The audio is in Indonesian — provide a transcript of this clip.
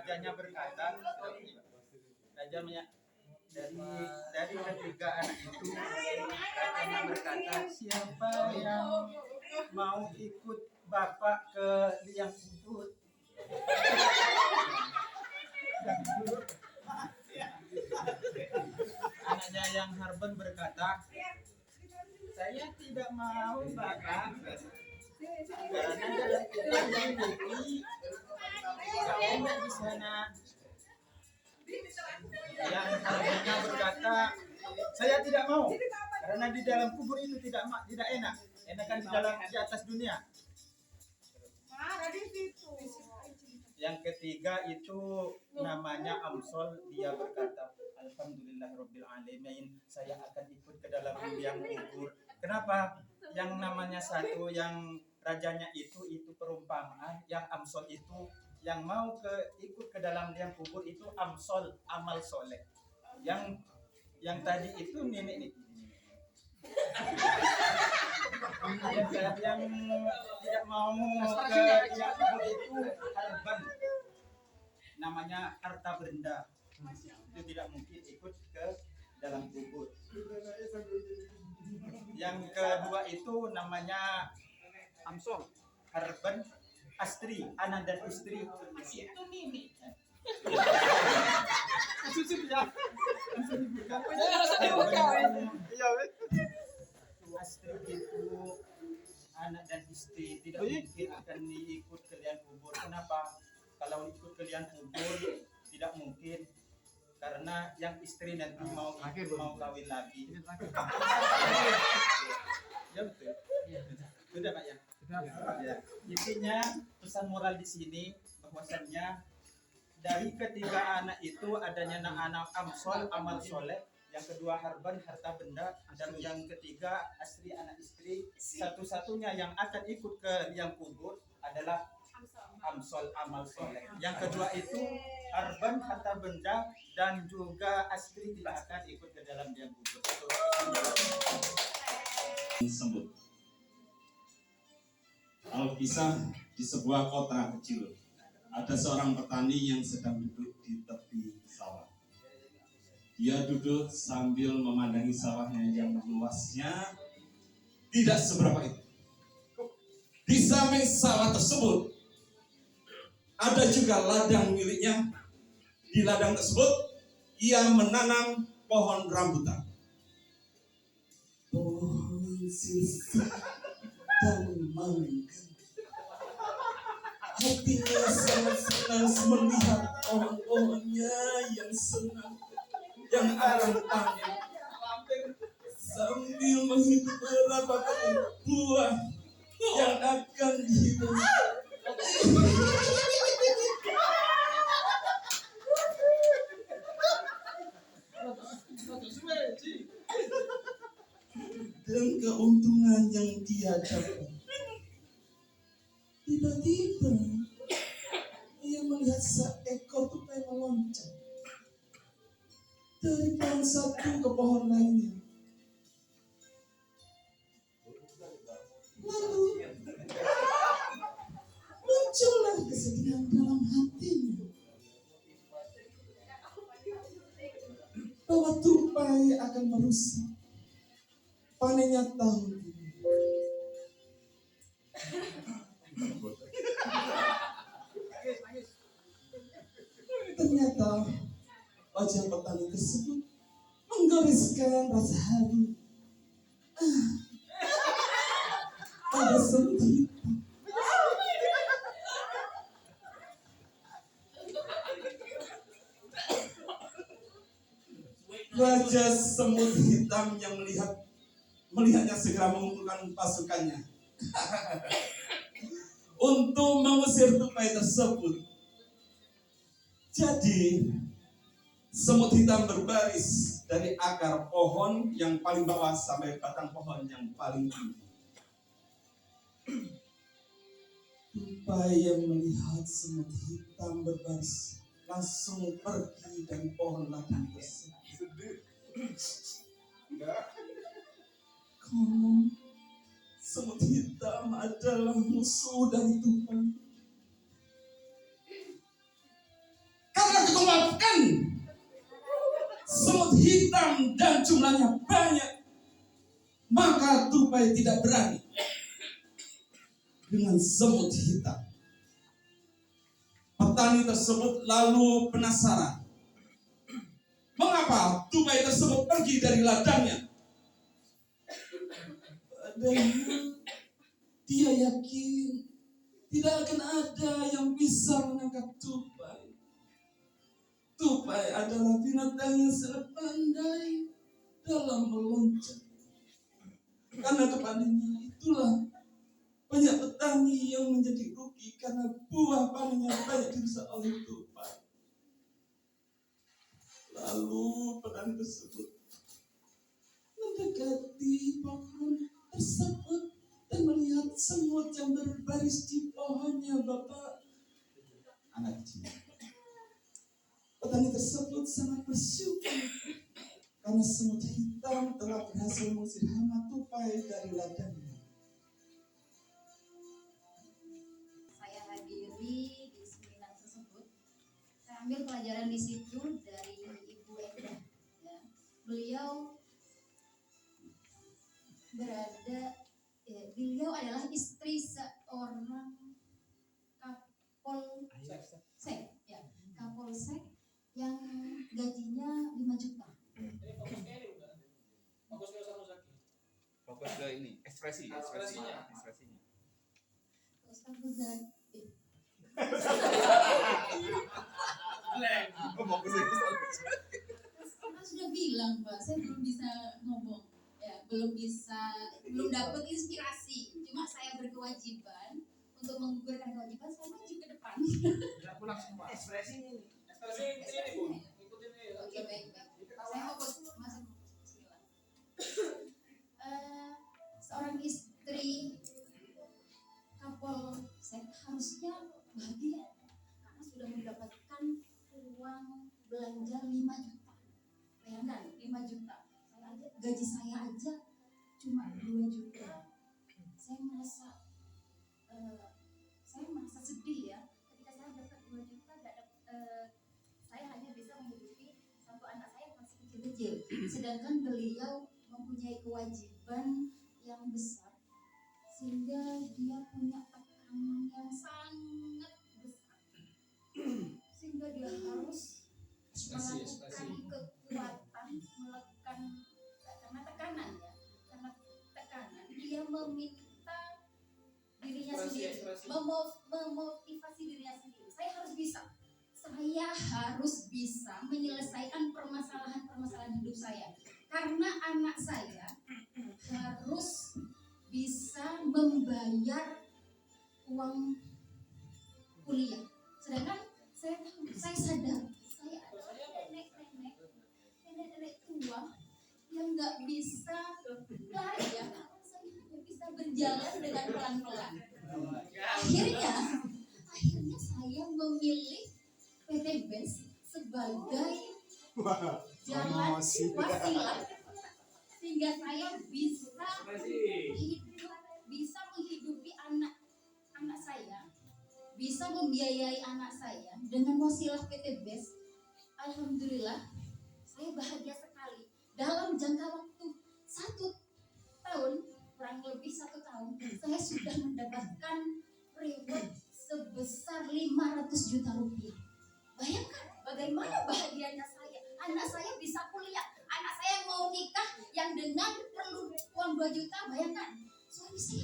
rajanya berkata, rajanya dari ketiga anak itu, rajanya berkata, siapa yang mau ikut bapak ke liang kubur? Anaknya yang Harben berkata, saya tidak mau bapak, karena dalam kubur yang nanti saya di sana. Yang Harbennya berkata, saya tidak mau, karena di dalam kubur itu tidak enak, enakan di atas dunia. Yang ketiga itu namanya Amsol, dia berkata, Alhamdulillahirabbil alamin, saya akan ikut ke dalam liang kubur. Kenapa? Yang namanya satu, yang rajanya itu perumpamaan, yang Amsol itu yang mau ikut ke dalam liang kubur itu Amsol, amal soleh. Yang tadi itu nenek yang tidak mau ke liang kubur itu Harban, namanya harta benda, itu tidak mungkin ikut ke dalam kubur. Yang kedua itu namanya Amsol, Harban, Astri, anak dan istri, itu Mimi. Astri itu anak dan istri tidak mungkin akan diikut ke liang kubur. Kenapa? Kalau ikut ke liang kubur tidak mungkin, karena yang istri nanti mau kawin lagi. Ya betul. Sudah Pak ya. Ya. Intinya pesan moral di sini bahwasannya dari ketiga anak itu adanya anak Amsol, amal soleh, yang kedua Harban, harta benda, dan yang ketiga Astri, anak istri. Satu-satunya yang akan ikut ke liang kubur adalah Amsol, amal soleh. Yang kedua itu Harban, harta benda, dan juga Astri tidak akan ikut ke dalam liang kubur. Sembut. Alkisah di sebuah kota kecil. Ada seorang petani yang sedang duduk di tepi sawah. Dia duduk sambil memandangi sawahnya yang luasnya tidak seberapa itu. Di samping sawah tersebut ada juga ladang miliknya. Di ladang tersebut ia menanam pohon rambutan. Pohon sirsak dan mangga. Hatinya sangat senang melihat pohon-pohonnya yang senang, yang akan panen, sambil menghitung berapa kali buah yang akan dihitung. Dan keuntungan yang dia dapat. Tiba-tiba ia melihat seekor tupai meloncat dari pohon satu ke pohon lainnya. Lalu muncullah kesedihan dalam hatinya bahwa tupai akan merusak panennya tahun ini. Ternyata wajah petani tersebut menggoreskan rasa haru. Ada semut. Raja semut hitam yang melihatnya segera mengumpulkan pasukannya untuk mengusir tupai tersebut. Jadi semut hitam berbaris dari akar pohon yang paling bawah sampai batang pohon yang paling tinggi. Tupai yang melihat semut hitam berbaris langsung pergi dari pohon ladang tersebut. Konon semut hitam adalah musuh dari tupai. hitam dan jumlahnya banyak, maka tupai tidak berani dengan semut hitam. Petani tersebut lalu penasaran, mengapa tupai tersebut pergi dari ladangnya. Padahal dia yakin tidak akan ada yang bisa menangkap tupai. Tupai adalah binatang yang sangat pandai dalam meloncat. Karena kepandainya itulah banyak petani yang menjadi rugi karena buah panennya banyak dirusak oleh tupai. Lalu petani tersebut mendekati pohon tersebut dan melihat semut yang berbaris di pohonnya, Bapak. Anak kecil. Petani tersebut sangat bersyukur karena semut hitam telah berhasil mengusir hama tupai dari ladangnya. Saya hadiri di seminar tersebut. Saya ambil pelajaran di situ dari Ibu Enda. Ya. Beliau adalah istri seorang kapolsek, ya, kapolsek yang gajinya 5 juta. Fokus ke ini, ekspresinya. Saya sudah bilang, Pak, saya belum bisa ngomong, ya, belum dapat inspirasi. Cuma saya berkewajiban untuk menggugurkan kewajiban, saya maju ke depan. Ekspresinya ini. Oke, baik. Saya fokus, masuk. Bismillah. Seorang istri kapolsek harusnya bahagia karena sudah mendapatkan uang belanja 5 juta. Bayangkan, 5 juta. Gaji saya aja cuma 2 juta. Saya merasa sedih ya ketika saya dapat 2 juta, saya hanya bisa menghidupi satu anak saya yang masih kecil-kecil. Sedangkan beliau mempunyai kewajiban yang besar sehingga dia punya tekanan yang sangat besar, sehingga dia harus melakukan kekuatan, melakukan karena tekanan ya, karena tekanan dia meminta dirinya sendiri, memotivasi dirinya sendiri. Saya harus bisa menyelesaikan permasalahan hidup saya, karena anak saya harus bisa membayar uang kuliah. Sedangkan saya sadar saya adalah nenek tua yang nggak bisa lari ya, saya hanya bisa berjalan dengan pelan-pelan. Akhirnya saya memilih PT BES sebagai jalan wasilah sehingga saya bisa menghidupi anak saya, bisa membiayai anak saya dengan wasilah PT BES. Alhamdulillah, saya bahagia sekali. Dalam jangka waktu 1 tahun, kurang lebih 1 tahun, saya sudah mendapatkan reward sebesar 500 juta rupiah. Bayangkan bagaimana bahagianya saya. Anak saya bisa kuliah, anak saya mau nikah yang dengan perlu uang 2 juta. Bayangkan, suami saya